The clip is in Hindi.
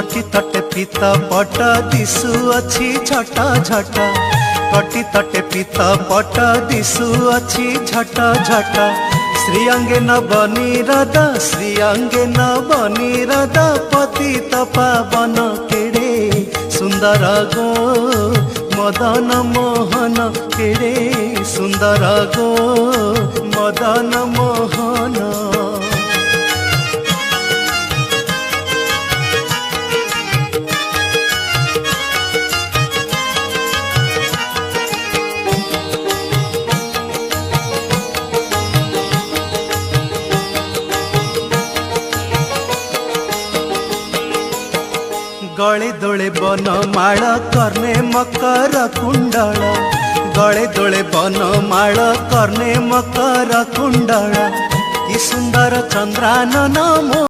कटी तटे पीत पट दिशु अच्छी झट झट कटी तटे पीत पट दिशु अच्छी झट झट श्रीअंगे नवनीरद श्रीअंगे नवनीरद पतित पावन केड़े सुंदर गो मदन मोहन केड़े सुंदर गो मदन मोहन। गले दोले बनमाळ कर्णे मकर कुंडल गले दोले बनमाळ कर्णे मकर कुंडल कि सुंदर चंद्रानन।